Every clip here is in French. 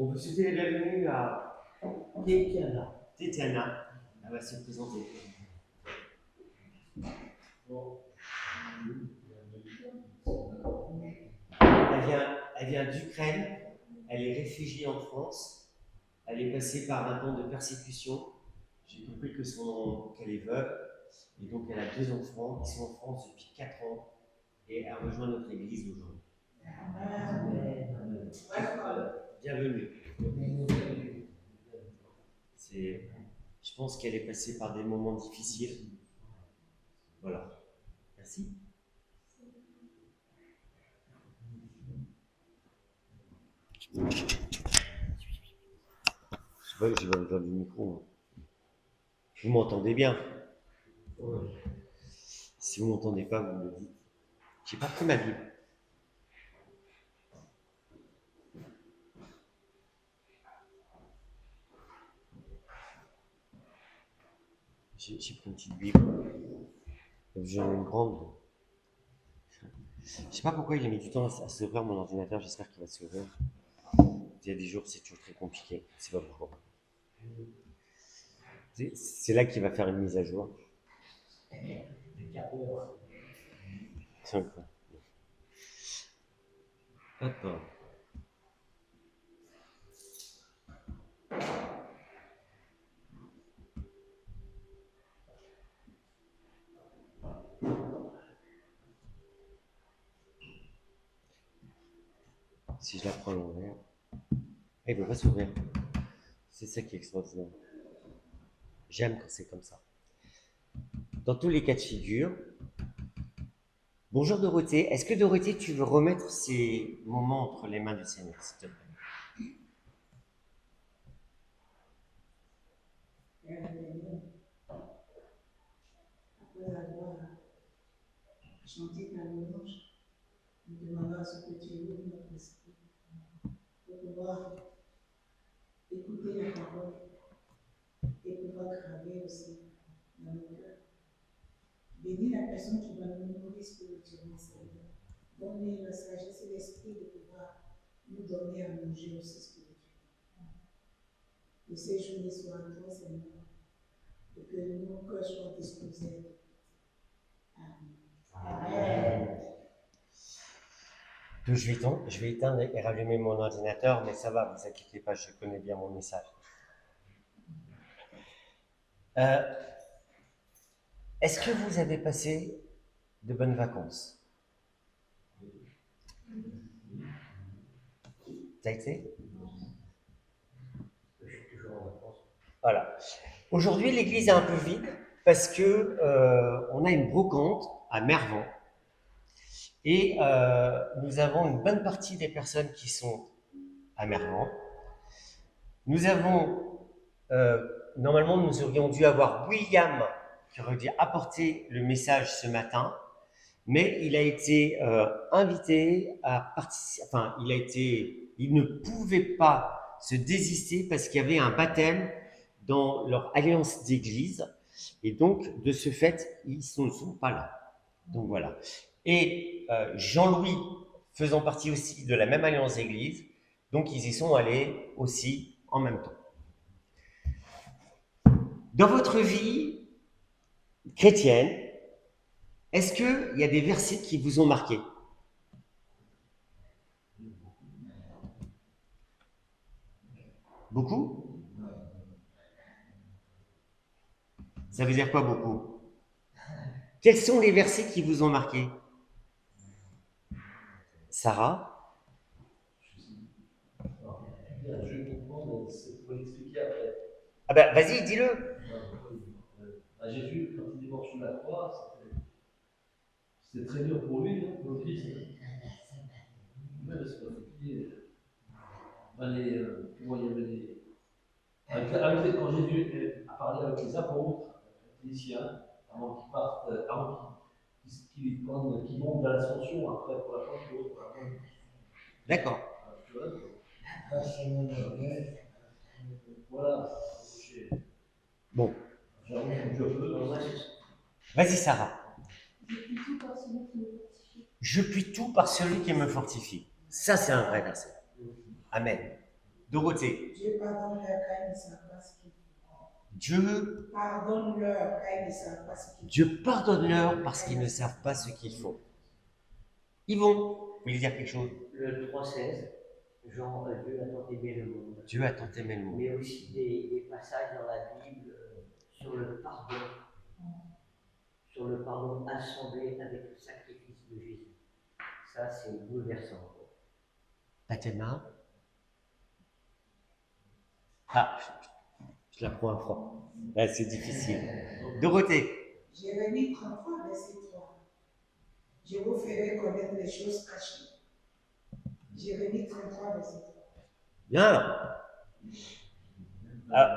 On vous souhaite la bienvenue à Tetiana. Tetiana, elle va se présenter. Elle vient d'Ukraine, elle est réfugiée en France, elle est passée par un temps de persécution. J'ai compris qu'elle est veuve, et donc elle a 2 enfants, qui sont en France depuis 4 ans, et elle rejoint notre église aujourd'hui. Bienvenue. Je pense qu'elle est passée par des moments difficiles. Voilà. Merci. Je sais pas, j'ai pas besoin du micro. Vous m'entendez bien? Si vous m'entendez pas, vous me le dites. J'ai pas pris ma Bible. J'ai pris une petite Bible. J'en ai une grande. Je sais pas pourquoi il a mis du temps à s'ouvrir mon ordinateur. J'espère qu'il va s'ouvrir. Il y a des jours, c'est toujours très compliqué. C'est pas pourquoi. C'est là qu'il va faire une mise à jour. C'est quoi? Attends. Si je la prends à l'envers, elle ne peut pas s'ouvrir. C'est ça qui est extraordinaire. J'aime quand c'est comme ça. Dans tous les cas de figure, bonjour Dorothée. Est-ce que Dorothée, tu veux remettre ces moments entre les mains du Seigneur, s'il te plaît? Après avoir chanté ta louange, nous demandons à ce que tu ouvres notre esprit pour pouvoir écouter la parole et pouvoir graver aussi dans nos cœurs. Bénis la personne qui va nous nourrir spirituellement, Seigneur. Donne-lui la sagesse et l'esprit de pouvoir nous donner à manger aussi spirituellement. Que ces journées soient à toi, Seigneur, et que nos cœurs soient disposés. Amen. Amen. Je vais éteindre et rallumer mon ordinateur, mais ça va, vous inquiétez pas, je connais bien mon message. Est-ce que vous avez passé de bonnes vacances? Ça a été? Je suis toujours en vacances. Voilà. Aujourd'hui, l'église est un peu vide parce que on a une brocante à Mervan et nous avons une bonne partie des personnes qui sont à Mervan. Nous avons normalement, nous aurions dû avoir William qui aurait dû apporter le message ce matin, mais il a été invité à participer. Enfin, il ne pouvait pas se désister parce qu'il y avait un baptême dans leur alliance d'église, et donc de ce fait, ils ne sont pas là. Donc voilà. Et Jean-Louis faisant partie aussi de la même alliance d'église, donc ils y sont allés aussi en même temps. Dans votre vie chrétienne, est-ce qu'il y a des versets qui vous ont marqué? Beaucoup? Ça veut dire quoi, beaucoup? Quels sont les versets qui vous ont marqué? Sarah? Je comprends, mais c'est pour l'expliquer après. Ah ben, vas-y, dis-le. Jésus, quand il est mort sur la croix, c'était très dur pour lui, hein, pour le Christ. Mais parce que comment il y avait des. Quand Jésus a parlé avec les apôtres, les siens, avant qu'ils partent, avant qu'ils montent à l'ascension, après pour la Pentecôte. D'accord. Voilà. Bon. Vas-y, Sarah. Je puis tout par celui qui me fortifie. Ça, c'est un vrai verset. Amen. Dorothée. Dieu pardonne leur car ils ne savent pas ce qu'ils font. Dieu, Pardonne-leur car ils ne savent pas ce qu'ils font. Dieu pardonne-leur parce qu'ils ne savent pas ce qu'ils font. Yvon, vous voulez dire quelque chose? Le 3,16, Jean, Dieu a tant aimé le monde. Dieu a tant aimé le monde. Mais aussi des passages dans la Bible sur le pardon assemblé avec le sacrifice de Jésus. Ça, c'est bouleversant. Fatima? Ah, je la prends à froid. Là, c'est difficile. Dorothée. Jérémie 33, verset 3. Je vous ferai connaître les choses cachées. Jérémie 33, verset 3. Bien.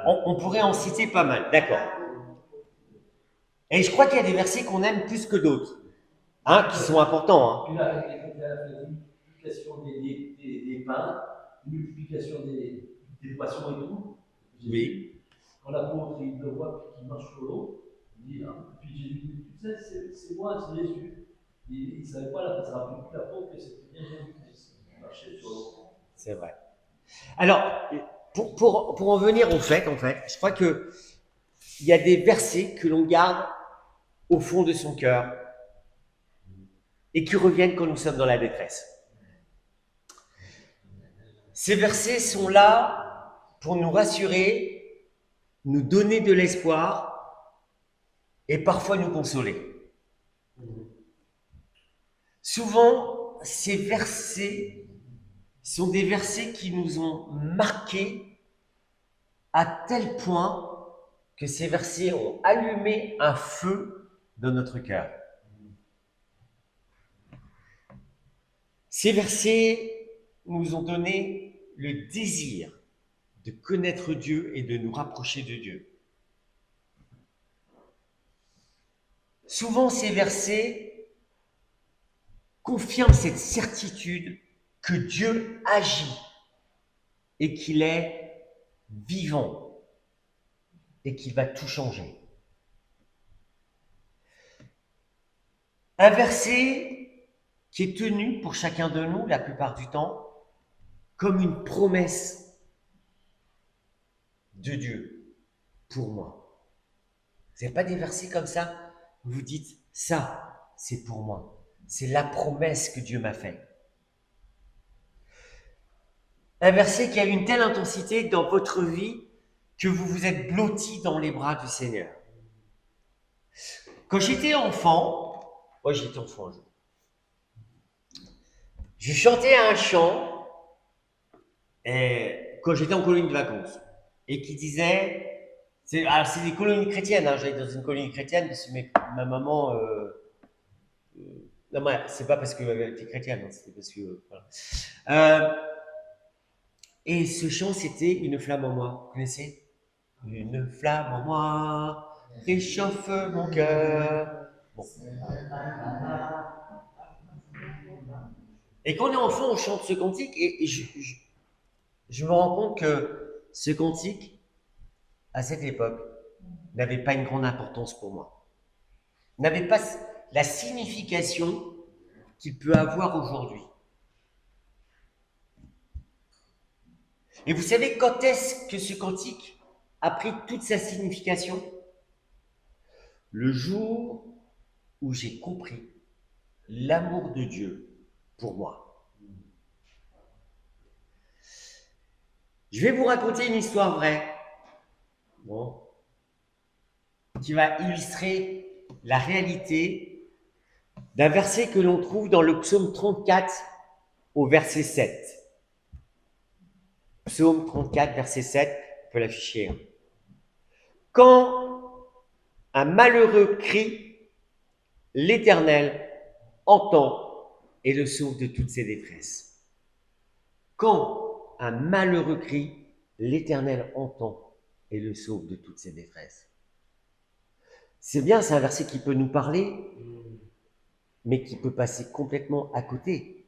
On pourrait en citer pas mal, d'accord. Et je crois qu'il y a des versets qu'on aime plus que d'autres, hein, qui sont importants. Hein. Puis là, avec la multiplication des pains, multiplication des poissons et tout. Oui. Quand l'apôtre il le voit qu'il marche sur l'eau, il dit, hein, puis Jésus dit, tu sais, c'est moi, c'est Jésus. Il ne savait pas, là, ça ne rappelle plus l'apôtre que c'était bien Jésus qui marchait sur l'eau. C'est vrai. Alors, pour en venir au fait, je crois qu'il y a des versets que l'on garde au fond de son cœur et qui reviennent quand nous sommes dans la détresse. Ces versets sont là pour nous rassurer, nous donner de l'espoir et parfois nous consoler. Souvent, ces versets sont des versets qui nous ont marqués à tel point que ces versets ont allumé un feu dans notre cœur. Ces versets nous ont donné le désir de connaître Dieu et de nous rapprocher de Dieu. Souvent, ces versets confirment cette certitude que Dieu agit et qu'il est vivant et qu'il va tout changer. Un verset qui est tenu pour chacun de nous la plupart du temps comme une promesse de Dieu pour moi. Ce n'est pas des versets comme ça où vous dites ça, c'est pour moi. C'est la promesse que Dieu m'a faite. Un verset qui a une telle intensité dans votre vie que vous vous êtes blotti dans les bras du Seigneur. Quand j'étais enfant, je chantais un chant quand j'étais en colonie de vacances et qui disait, c'est des colonies chrétiennes, hein, j'allais dans une colonie chrétienne parce que ma maman, non, c'est pas parce qu'elle était chrétienne, hein, c'était parce que voilà. Et ce chant, c'était Une flamme en moi. Vous connaissez? Une flamme en moi réchauffe mon cœur. Bon. Et quand on est enfant, on chante ce cantique et je me rends compte que ce cantique, à cette époque, n'avait pas une grande importance pour moi. N'avait pas la signification qu'il peut avoir aujourd'hui. Et vous savez quand est-ce que ce cantique a pris toute sa signification? Le jour où j'ai compris l'amour de Dieu pour moi. Je vais vous raconter une histoire vraie, qui va illustrer la réalité d'un verset que l'on trouve dans le psaume 34 au verset 7. Psaume 34, verset 7, on peut l'afficher. Quand un malheureux crie, l'Éternel entend et le sauve de toutes ses détresses. Quand un malheureux crie, l'Éternel entend et le sauve de toutes ses détresses. C'est bien, c'est un verset qui peut nous parler, mais qui peut passer complètement à côté.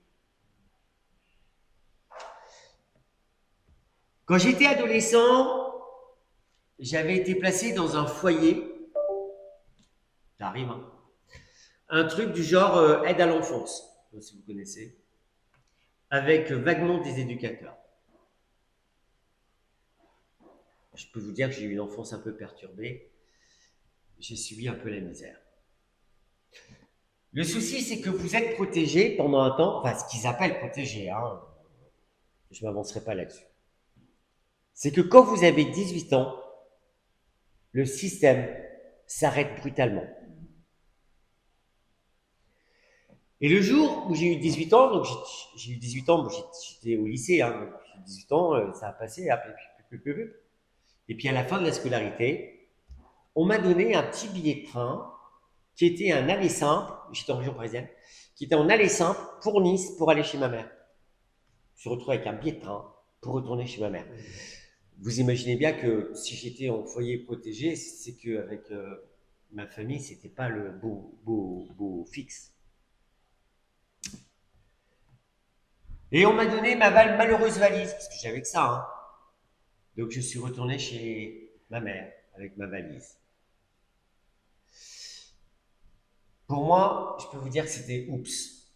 Quand j'étais adolescent, j'avais été placé dans un foyer, ça arrive, hein, un truc du genre aide à l'enfance, si vous connaissez, avec vaguement des éducateurs. je peux vous dire que j'ai eu une enfance un peu perturbée. J'ai subi un peu la misère. Le souci, c'est que vous êtes protégé pendant un temps, enfin ce qu'ils appellent protégé, hein. Je ne m'avancerai pas là-dessus. C'est que quand vous avez 18 ans, le système s'arrête brutalement. Et le jour où j'ai eu 18 ans, donc j'ai eu 18 ans, j'étais au lycée, hein, donc j'ai eu 18 ans, ça a passé, et puis à la fin de la scolarité, on m'a donné un petit billet de train qui était un aller simple, j'étais en région parisienne, qui était en aller simple pour Nice, pour aller chez ma mère. Je me suis retrouvé avec un billet de train pour retourner chez ma mère. Vous imaginez bien que si j'étais en foyer protégé, c'est qu'avec ma famille, c'était pas le beau fixe. Et on m'a donné ma malheureuse valise, parce que j'avais que ça, hein. Donc je suis retourné chez ma mère avec ma valise. Pour moi, je peux vous dire que c'était oups.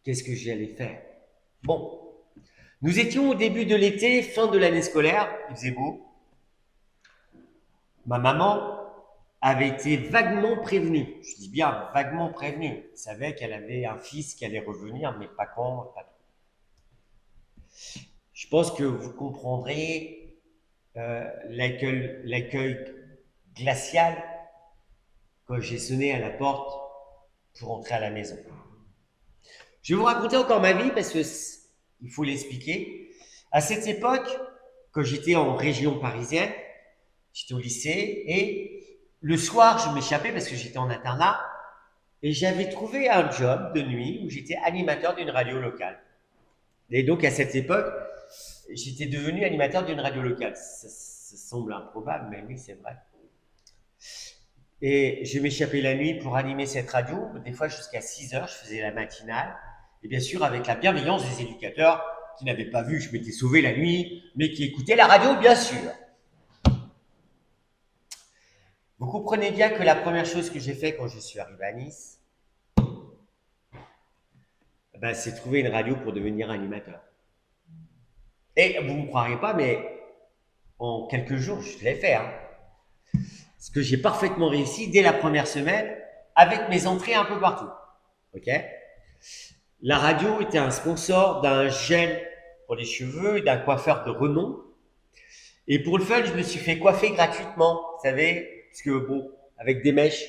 Qu'est-ce que j'allais faire? Bon, nous étions au début de l'été, fin de l'année scolaire, il faisait beau. Ma maman avait été vaguement prévenue, je dis bien vaguement prévenue. Elle savait qu'elle avait un fils qui allait revenir, mais pas quand, pas trop. Je pense que vous comprendrez l'accueil glacial quand j'ai sonné à la porte pour entrer à la maison. Je vais vous raconter encore ma vie parce qu'il faut l'expliquer. À cette époque, quand j'étais en région parisienne, j'étais au lycée et le soir, je m'échappais parce que j'étais en internat et j'avais trouvé un job de nuit où j'étais animateur d'une radio locale. Et donc, à cette époque, j'étais devenu animateur d'une radio locale. Ça semble improbable, mais oui, c'est vrai. Et je m'échappais la nuit pour animer cette radio, des fois jusqu'à 6 heures, je faisais la matinale. Et bien sûr, avec la bienveillance des éducateurs qui n'avaient pas vu que je m'étais sauvé la nuit, mais qui écoutaient la radio, bien sûr. Vous comprenez bien que la première chose que j'ai fait quand je suis arrivé à Nice, ben, c'est trouver une radio pour devenir animateur. Et vous ne me croirez pas, mais en quelques jours, je l'ai fait. Hein. Parce que j'ai parfaitement réussi dès la première semaine avec mes entrées un peu partout. Ok ? La radio était un sponsor d'un gel pour les cheveux et d'un coiffeur de renom. Et pour le fun, je me suis fait coiffer gratuitement, vous savez, parce que bon, avec des mèches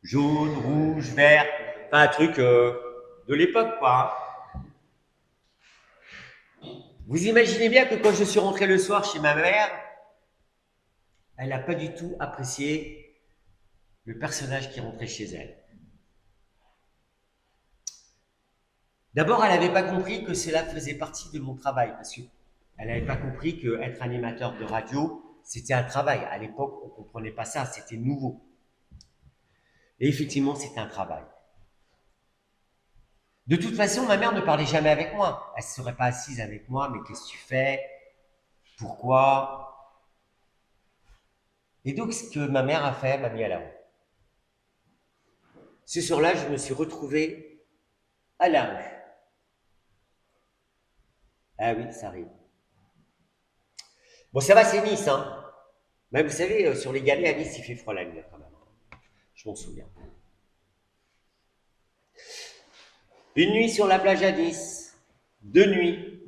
jaunes, rouges, verts, enfin un truc de l'époque, quoi. Vous imaginez bien que quand je suis rentré le soir chez ma mère, elle n'a pas du tout apprécié le personnage qui rentrait chez elle. D'abord, elle n'avait pas compris que cela faisait partie de mon travail, parce qu'elle n'avait pas compris qu'être animateur de radio, c'était un travail. À l'époque, on ne comprenait pas ça, c'était nouveau. Et effectivement, c'était un travail. De toute façon, ma mère ne parlait jamais avec moi. Elle ne serait pas assise avec moi, mais qu'est-ce que tu fais? Pourquoi? Et donc, ce que ma mère a fait, m'a mis à la rue. Ce soir-là, je me suis retrouvé à la rue. Ah oui, ça arrive. Bon, ça va, c'est Nice, hein. Mais vous savez, sur les galets à Nice, il fait froid la nuit, quand même. Je m'en souviens. Une nuit sur la plage à Nice, 2 nuits.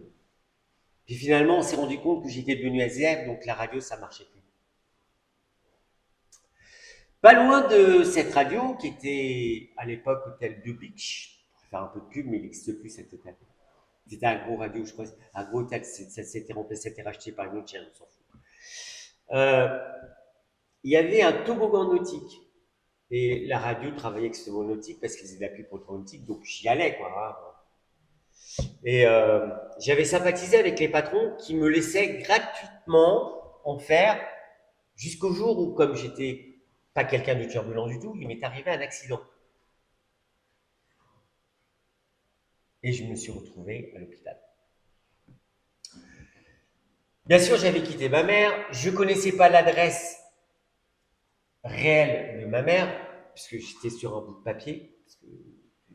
Puis finalement, on s'est rendu compte que j'étais devenu SDF, donc la radio, ça marchait plus. Pas loin de cette radio, qui était à l'époque Hôtel de Beach, je vais faire un peu de pub, mais il n'existe plus cet hôtel. C'était un gros radio, je crois, un gros hôtel, ça s'était remplacé, c'était racheté par une autre chaîne, on s'en fout. Il y avait un toboggan nautique. Et la radio travaillait avec ce toboggan nautique parce qu'ils faisaient de la pub pour le toboggan nautique, donc j'y allais, quoi. Hein. Et j'avais sympathisé avec les patrons qui me laissaient gratuitement en faire jusqu'au jour où, comme j'étais pas quelqu'un de turbulent du tout, il m'est arrivé un accident. Et je me suis retrouvé à l'hôpital. Bien sûr, j'avais quitté ma mère, je ne connaissais pas l'adresse réelle de ma mère, puisque j'étais sur un bout de papier, parce que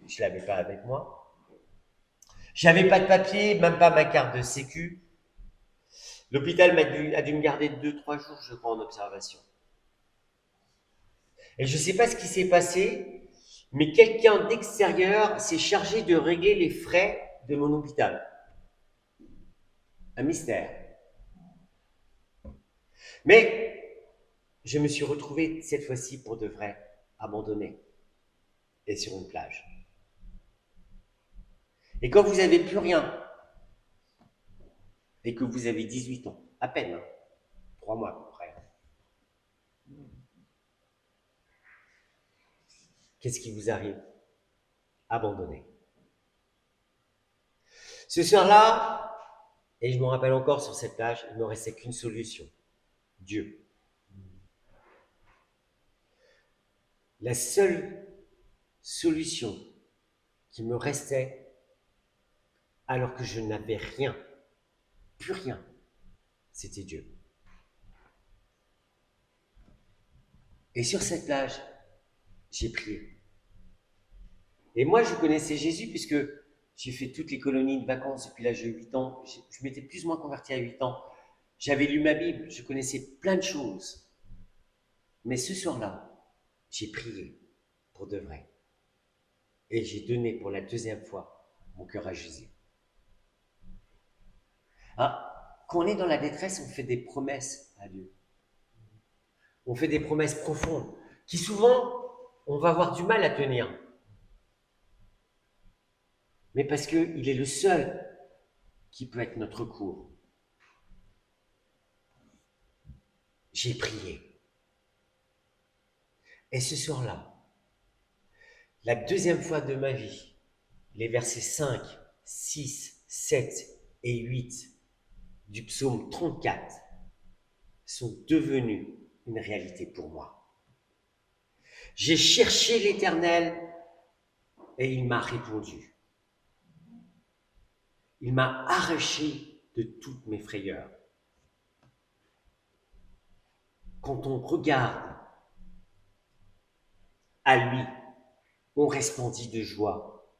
je ne l'avais pas avec moi. J'avais pas de papier, même pas ma carte de sécu. L'hôpital a dû me garder 2-3 jours, je crois, en observation. Et je ne sais pas ce qui s'est passé, mais quelqu'un d'extérieur s'est chargé de régler les frais de mon hôpital. Un mystère. Mais je me suis retrouvé cette fois-ci pour de vrai, abandonné et sur une plage. Et quand vous n'avez plus rien, et que vous avez 18 ans, à peine, hein, 3 mois à peu près, qu'est-ce qui vous arrive? Abandonné. Ce soir-là, et je me rappelle encore sur cette plage, il ne me restait qu'une solution. Dieu. La seule solution qui me restait, alors que je n'avais rien, plus rien, c'était Dieu. Et sur cette plage, j'ai prié. Et moi, je connaissais Jésus puisque j'ai fait toutes les colonies de vacances depuis l'âge de 8 ans. Je m'étais plus ou moins converti à 8 ans. J'avais lu ma Bible, je connaissais plein de choses. Mais ce soir-là, j'ai prié pour de vrai. Et j'ai donné pour la deuxième fois mon cœur à Jésus. Ah, quand on est dans la détresse, on fait des promesses à Dieu. On fait des promesses profondes qui souvent, on va avoir du mal à tenir. Mais parce qu'il est le seul qui peut être notre cours. J'ai prié. Et ce soir-là, la deuxième fois de ma vie, les versets 5, 6, 7 et 8 du psaume 34 sont devenus une réalité pour moi. J'ai cherché l'Éternel et il m'a répondu. Il m'a arraché de toutes mes frayeurs. Quand on regarde à lui, on resplendit de joie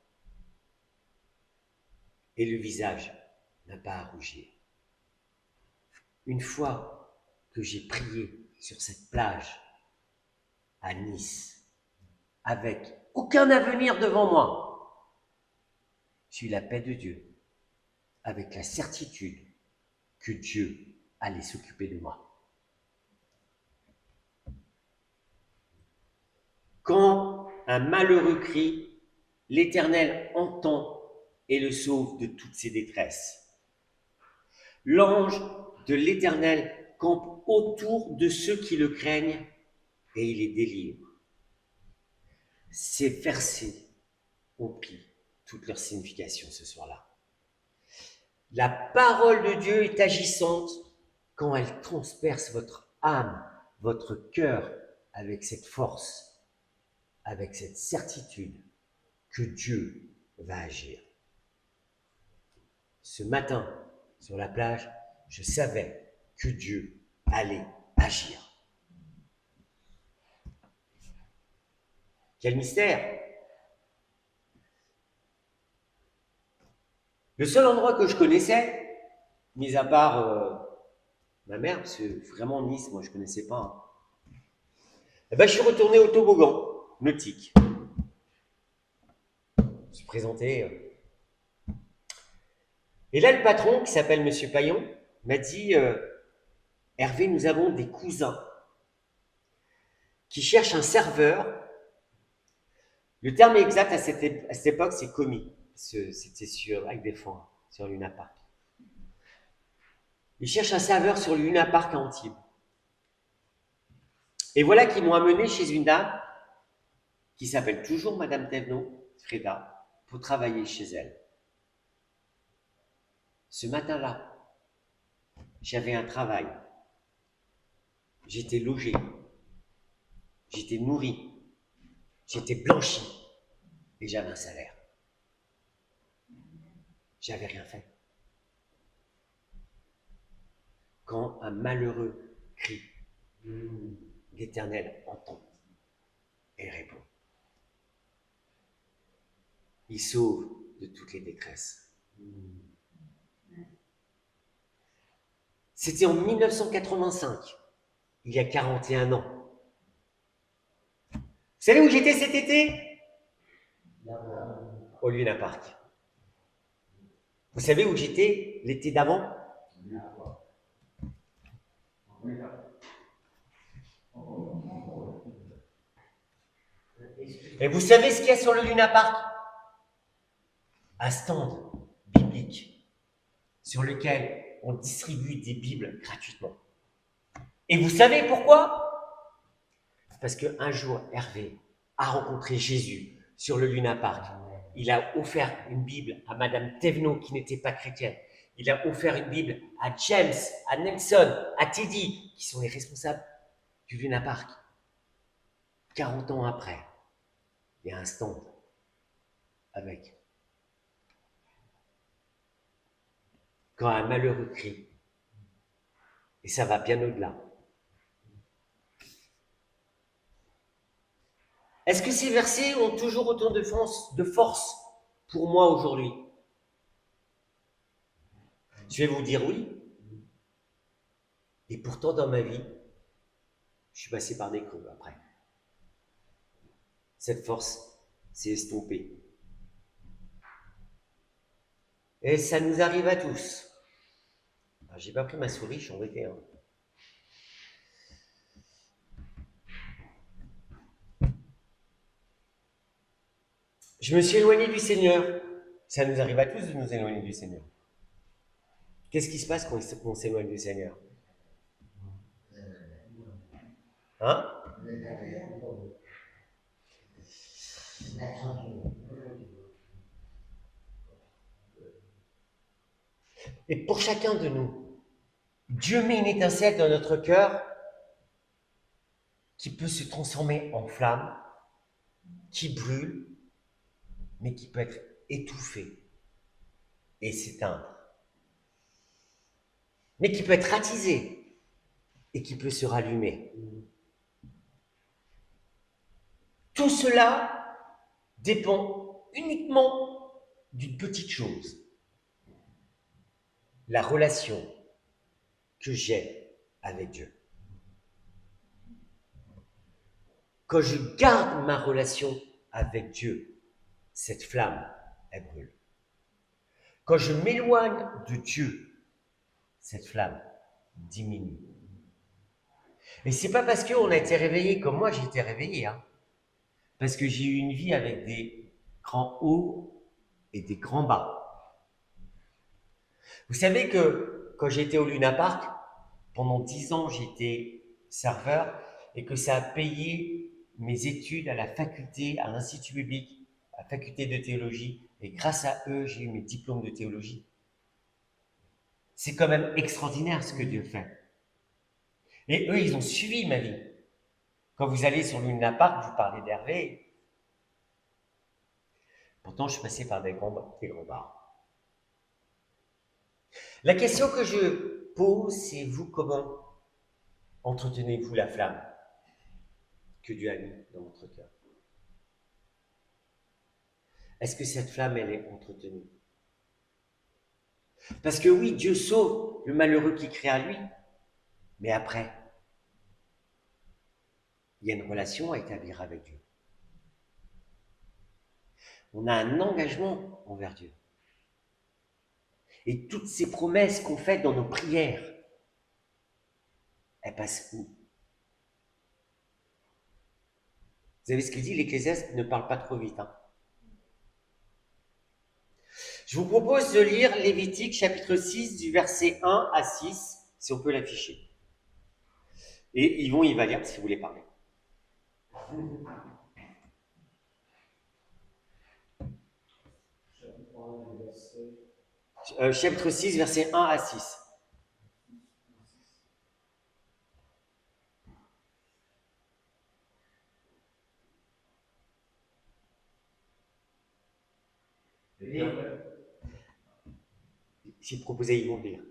et le visage n'a pas à rougir. Une fois que j'ai prié sur cette plage à Nice, avec aucun avenir devant moi, j'ai eu la paix de Dieu, avec la certitude que Dieu allait s'occuper de moi. Quand un malheureux crie, l'Éternel entend et le sauve de toutes ses détresses. L'ange de l'Éternel campe autour de ceux qui le craignent et il les délivre. Ces versets ont pris toute leur signification ce soir-là. La parole de Dieu est agissante quand elle transperce votre âme, votre cœur avec cette force, avec cette certitude que Dieu va agir. Ce matin, sur la plage, je savais que Dieu allait agir. Quel mystère! Le seul endroit que je connaissais, mis à part ma mère, parce que vraiment Nice, moi je ne connaissais pas, hein. Eh ben, je suis retourné au toboggan nautique. Je me suis présenté. Et là, le patron, qui s'appelle Monsieur Paillon, m'a dit Hervé, nous avons des cousins qui cherchent un serveur. Le terme exact à cette époque, c'est commis. C'était avec des fonds, sur Luna Park. Ils cherchent un serveur sur le Luna Park à Antibes. Et voilà qu'ils m'ont amené chez une dame qui s'appelle toujours Madame Thévenot, Freda, pour travailler chez elle. Ce matin-là, j'avais un travail. J'étais logé. J'étais nourri. J'étais blanchi. Et j'avais un salaire. J'avais rien fait. Quand un malheureux crie, l'Éternel entend et répond. Il sauve de toutes les détresses. C'était en 1985, il y a 41 ans. Vous savez où j'étais cet été? Au Luna Park. Vous savez où j'étais l'été d'avant? Et vous savez ce qu'il y a sur le Luna Park? Un stand biblique sur lequel on distribue des Bibles gratuitement. Et vous savez pourquoi? Parce qu'un jour, Hervé a rencontré Jésus sur le Luna Park. Il a offert une Bible à Madame Thévenot, qui n'était pas chrétienne. Il a offert une Bible à James, à Nelson, à Teddy, qui sont les responsables du Luna Park. 40 ans après, il y a un stand avec. Quand un malheureux crie, et ça va bien au-delà. Est-ce que ces versets ont toujours autant de force pour moi aujourd'hui? Je vais vous dire oui. Et pourtant, dans ma vie, je suis passé par des creux après. Cette force s'est estompée. Et ça nous arrive à tous. J'ai pas pris ma souris, je suis embêté. Je me suis éloigné du Seigneur. Ça nous arrive à tous de nous éloigner du Seigneur. Qu'est-ce qui se passe quand on s'éloigne du Seigneur? Hein? Et pour chacun de nous, Dieu met une étincelle dans notre cœur qui peut se transformer en flamme, qui brûle, mais qui peut être étouffée et s'éteindre. Mais qui peut être attisée et qui peut se rallumer. Tout cela dépend uniquement d'une petite chose. La relation que j'ai avec Dieu. Quand je garde ma relation avec Dieu, cette flamme, elle brûle. Quand je m'éloigne de Dieu, cette flamme diminue. Et c'est pas parce qu'on a été réveillé comme moi j'ai été réveillé, parce que j'ai eu une vie avec des grands hauts et des grands bas. Vous savez que quand j'étais au Luna Park, pendant 10 ans j'étais serveur et que ça a payé mes études à la faculté, à l'Institut biblique, à la faculté de théologie, et grâce à eux, j'ai eu mes diplômes de théologie. C'est quand même extraordinaire ce que Dieu fait. Et eux, ils ont suivi ma vie. Quand vous allez sur le Luna Park, vous parlez d'Hervé. Pourtant, je suis passé par des grands bars. La question que je pose, c'est vous, comment entretenez-vous la flamme que Dieu a mis dans votre cœur? Est-ce que cette flamme, elle est entretenue? Parce que oui, Dieu sauve le malheureux qui crie à lui, mais après, il y a une relation à établir avec Dieu. On a un engagement envers Dieu. Et toutes ces promesses qu'on fait dans nos prières, elles passent où? Vous avez ce qu'il dit, l'Ecclésiaste ne parle pas trop vite. Je vous propose de lire Lévitique chapitre 6 du verset 1 à 6, si on peut l'afficher. Et Yvon, il va lire si vous voulez parler. Chapitre 6, verset 1 à 6. J'ai proposé Yvon de lire.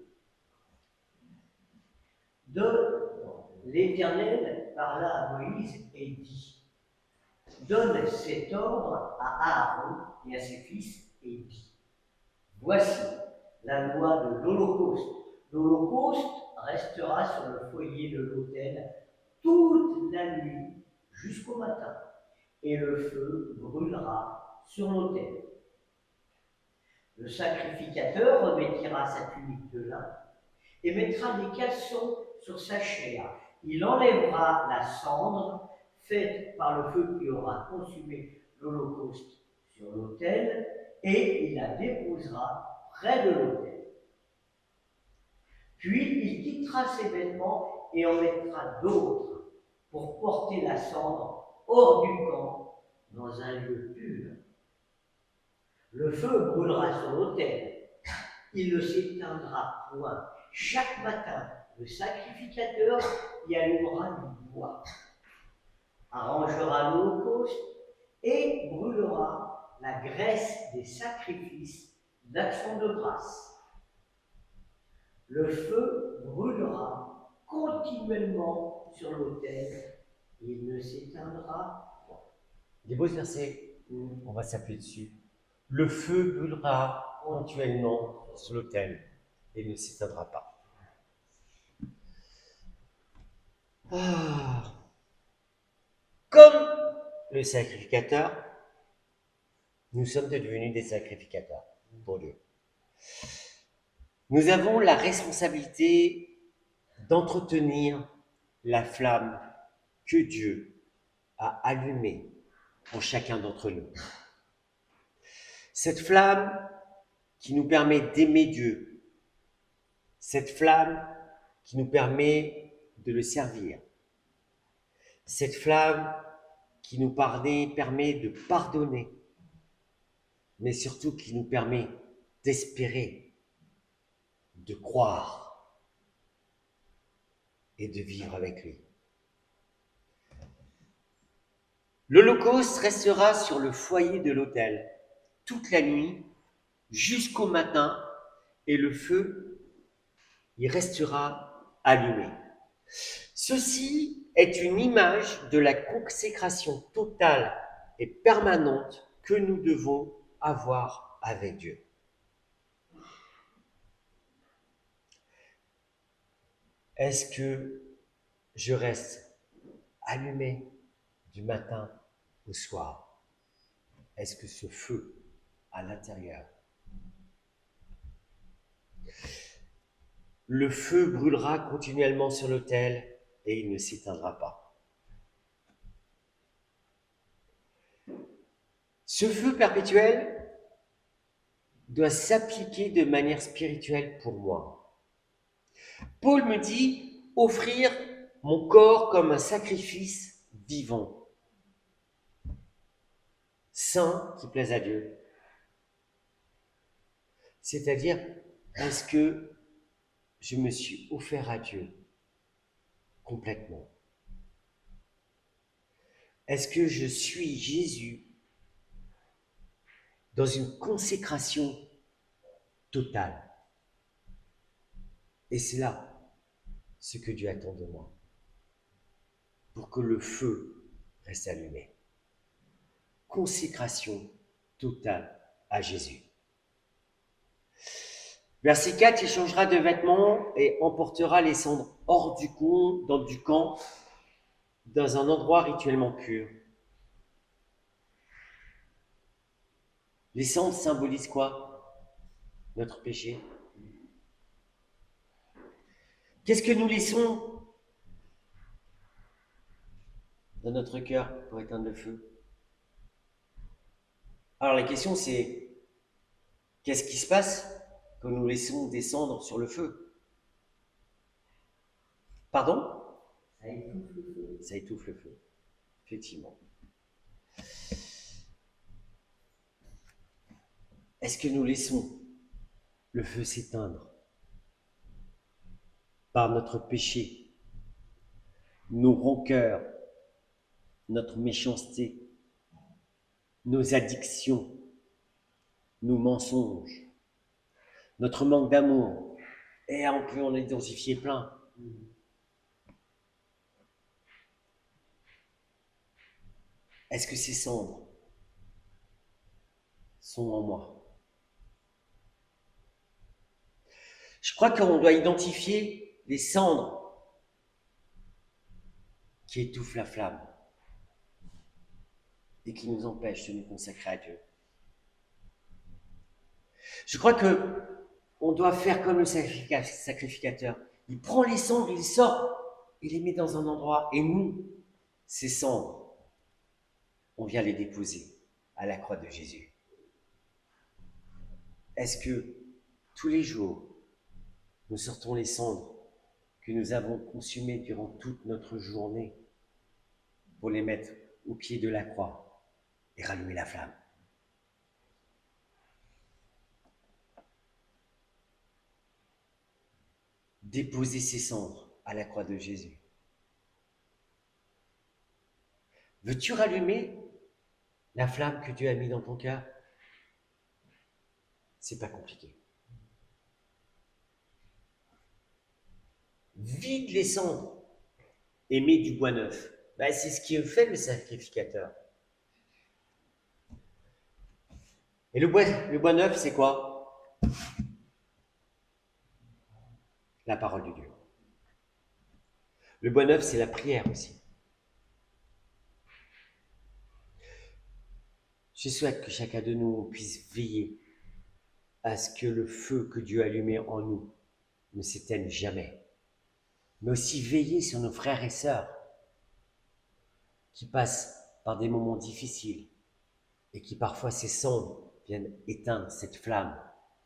L'Éternel parla à Moïse et dit: Donne cet ordre à Aaron et à ses fils et dit: Voici la loi de l'Holocauste. L'Holocauste, restera sur le foyer de l'autel toute la nuit jusqu'au matin, et le feu brûlera sur l'autel. Le sacrificateur revêtira sa tunique de lin et mettra des caleçons sur sa chair. Il enlèvera la cendre faite par le feu qui aura consumé l'holocauste sur l'autel, et il la déposera près de l'autel. Puis il quittera ses vêtements et en mettra d'autres pour porter la cendre hors du camp dans un lieu pur. Le feu brûlera sur l'autel, il ne s'éteindra point. Chaque matin, le sacrificateur y allumera du bois, arrangera l'holocauste et brûlera la graisse des sacrifices d'action de grâce. Le feu brûlera continuellement sur l'autel, il ne s'éteindra point. Des beaux versets, on va s'appuyer dessus. Le feu brûlera continuellement sur l'autel et ne s'éteindra pas. Ah. Comme le sacrificateur, nous sommes devenus des sacrificateurs pour Dieu. Nous avons la responsabilité d'entretenir la flamme que Dieu a allumée en chacun d'entre nous. Cette flamme qui nous permet d'aimer Dieu, cette flamme qui nous permet de le servir, cette flamme qui nous permet de pardonner, mais surtout qui nous permet d'espérer, de croire et de vivre avec lui. L'Holocauste restera sur le foyer de l'autel toute la nuit jusqu'au matin, et le feu y restera allumé. Ceci est une image de la consécration totale et permanente que nous devons avoir avec Dieu. Est-ce que je reste allumé du matin au soir? Est-ce que ce feu à l'intérieur? Le feu brûlera continuellement sur l'autel et il ne s'éteindra pas. Ce feu perpétuel doit s'appliquer de manière spirituelle pour moi. Paul me dit offrir mon corps comme un sacrifice vivant, saint, qui plaise à Dieu. C'est-à-dire, est-ce que je me suis offert à Dieu complètement? Est-ce que je suis Jésus dans une consécration totale? Et c'est là ce que Dieu attend de moi, pour que le feu reste allumé. Consécration totale à Jésus. Verset 4, il changera de vêtements et emportera les cendres hors du camp, dans un endroit rituellement pur. Les cendres symbolisent quoi? Notre péché. Qu'est-ce que nous laissons dans notre cœur pour éteindre le feu? Alors la question c'est, qu'est-ce qui se passe quand nous laissons des cendres sur le feu? Pardon? Ça étouffe le feu. Ça étouffe le feu, effectivement. Est-ce que nous laissons le feu s'éteindre par notre péché, nos rancœurs, notre méchanceté, nos addictions, nos mensonges, notre manque d'amour? Et on peut en identifier plein. Est-ce que ces cendres sont en moi? Je crois qu'on doit identifier les cendres qui étouffent la flamme et qui nous empêchent de nous consacrer à Dieu. Je crois que on doit faire comme le sacrificateur. Il prend les cendres, il sort, il les met dans un endroit. Et nous, ces cendres, on vient les déposer à la croix de Jésus. Est-ce que tous les jours, nous sortons les cendres que nous avons consumées durant toute notre journée pour les mettre au pied de la croix et rallumer la flamme? Déposer ces cendres à la croix de Jésus. Veux-tu rallumer la flamme que Dieu a mise dans ton cœur? C'est pas compliqué. Vide les cendres et mets du bois neuf. Ben, c'est ce qui fait le sacrificateur. Et le bois neuf, c'est quoi? La parole de Dieu. Le bois neuf, c'est la prière aussi. Je souhaite que chacun de nous puisse veiller à ce que le feu que Dieu a allumé en nous ne s'éteigne jamais. Mais aussi veiller sur nos frères et sœurs qui passent par des moments difficiles et qui parfois ces cendres viennent éteindre cette flamme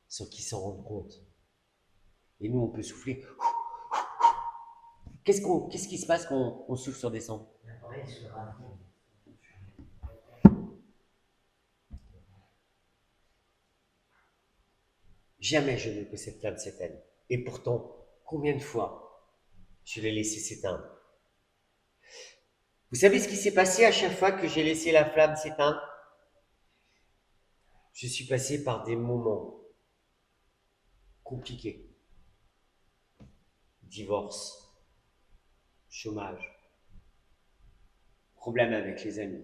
sans qu'ils s'en rendent compte. Et nous, on peut souffler. Qu'est-ce qui se passe quand on souffle sur des cendres? Jamais je ne veux que cette flamme s'éteigne. Et pourtant, combien de fois je l'ai laissé s'éteindre? Vous savez ce qui s'est passé à chaque fois que j'ai laissé la flamme s'éteindre? Je suis passé par des moments compliqués. Divorce, chômage, problème avec les amis.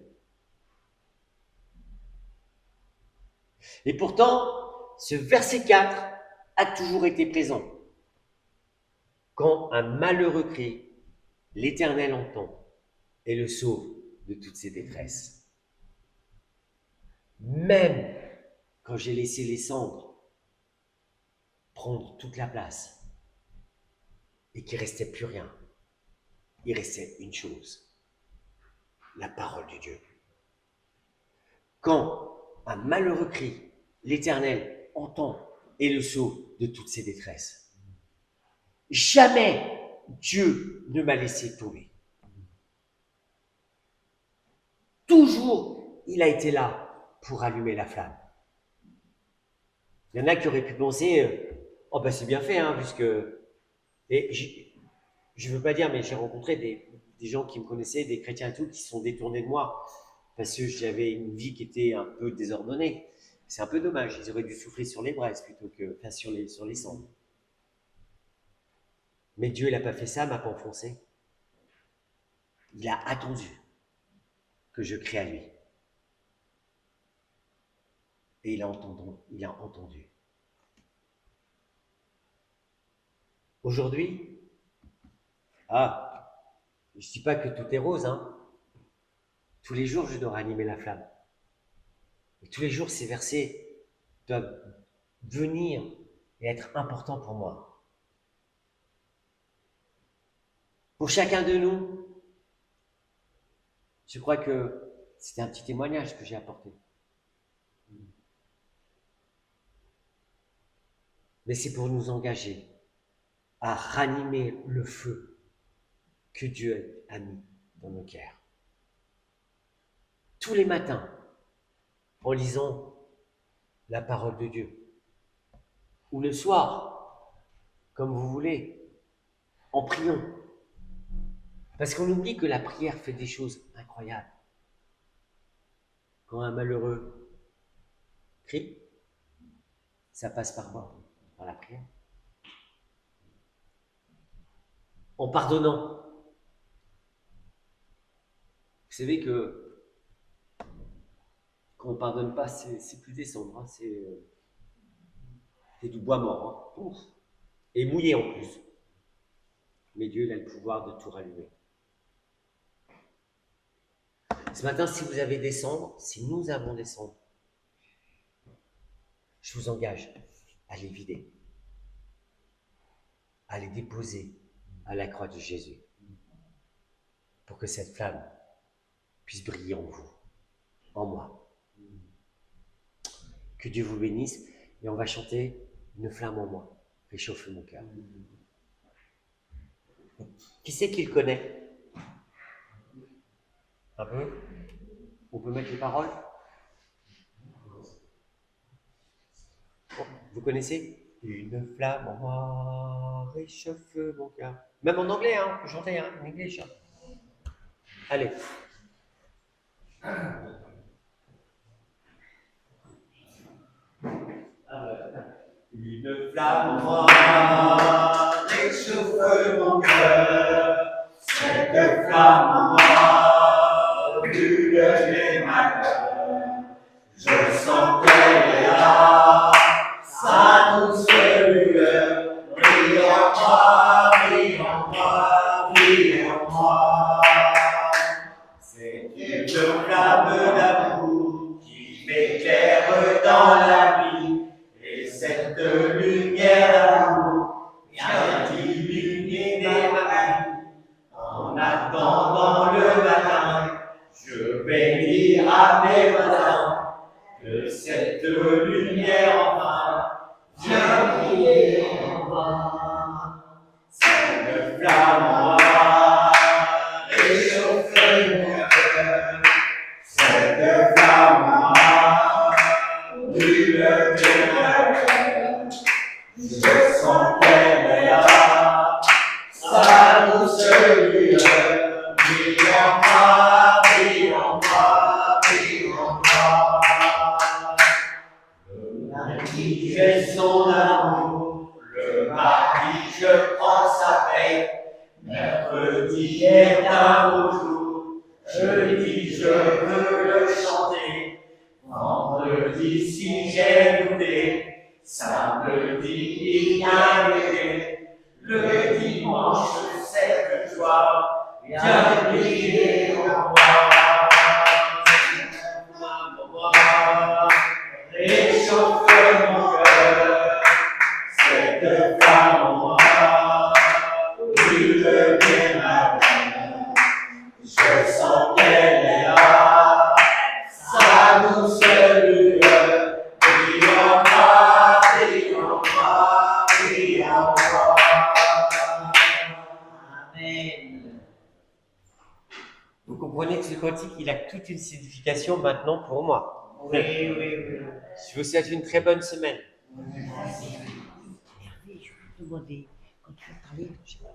Et pourtant, ce verset 4 a toujours été présent. Quand un malheureux crie, l'Éternel entend et le sauve de toutes ses détresses. Même quand j'ai laissé les cendres prendre toute la place et qu'il ne restait plus rien, il restait une chose, la parole de Dieu. Quand un malheureux crie, l'Éternel entend et le sauve de toutes ses détresses. Jamais Dieu ne m'a laissé tomber. Toujours, il a été là pour allumer la flamme. Il y en a qui auraient pu penser, oh ben c'est bien fait, hein, puisque... Et je ne veux pas dire, mais j'ai rencontré des gens qui me connaissaient, des chrétiens et tout, qui se sont détournés de moi, parce que j'avais une vie qui était un peu désordonnée. C'est un peu dommage, ils auraient dû souffler sur les braises plutôt que enfin, sur les cendres. Mais Dieu, il n'a pas fait ça, m'a pas enfoncé. Il a attendu que je crie à lui. Et il a entendu. Aujourd'hui, je ne dis pas que tout est rose, hein. Tous les jours, je dois ranimer la flamme. Et tous les jours, ces versets doivent venir et être importants pour moi. Pour chacun de nous, je crois que c'était un petit témoignage que j'ai apporté. Mais c'est pour nous engager à ranimer le feu que Dieu a mis dans nos cœurs. Tous les matins, en lisant la parole de Dieu, ou le soir, comme vous voulez, en priant. Parce qu'on oublie que la prière fait des choses incroyables. Quand un malheureux crie, ça passe par quoi? Par la prière. En pardonnant. Vous savez que quand on ne pardonne pas, c'est plus des cendres, hein, c'est du bois mort. Hein. Et mouillé en plus. mais Dieu il a le pouvoir de tout rallumer. Ce matin, si vous avez des cendres, si nous avons des cendres, je vous engage à les vider, à les déposer à la croix de Jésus, pour que cette flamme puisse briller en vous, en moi. Que Dieu vous bénisse, et on va chanter une flamme en moi, réchauffe mon cœur. Qui c'est qui le connaît? Un peu? On peut mettre les paroles? Vous connaissez? Une flamme en moi, réchauffe mon cœur. Même en anglais, hein, on peut chanter en anglais. Allez. Une flamme en moi, réchauffe mon cœur. Cette flamme en moi, brûle les malheurs. Je sens qu'elle est là, sa douce lueur. Brille en moi, brille en moi, brille en moi. C'est une flamme d'amour qui m'éclaire dans la vie. Et cette lumière d'amour vient illuminer ma vie. En attendant le matin, je vais dire à mes voisins que cette lumière enfin vient briller en moi. Cette flamme en moi réchauffe mon cœur. Cette flamme en moi brûle mes malheurs. Je sens qu'elle est là, sa douce lueur. Brille en moi, brille en moi, brille en moi. Le lundi, j'ai son amour. Le mardi, je prends sa paix. Mercredi est un beau jour. Jeudi, je veux le chanter. Vendredi, si j'ai douté. Samedi, il y a l'été. Le dimanche, cette joie vient briller en moi. Réchauffe mon cœur. Cette flamme en moi brûle bien ma vie. Je sens qu'elle est là, sa douce lueur. Brille en moi, brille en moi, brille en moi. Amen. Vous comprenez que ce cantique, il a toute une signification maintenant pour moi. Oui, oui, oui. Je vous souhaite une très bonne semaine. Hervé, je vais te demander, quand tu vas parler, je sais pas,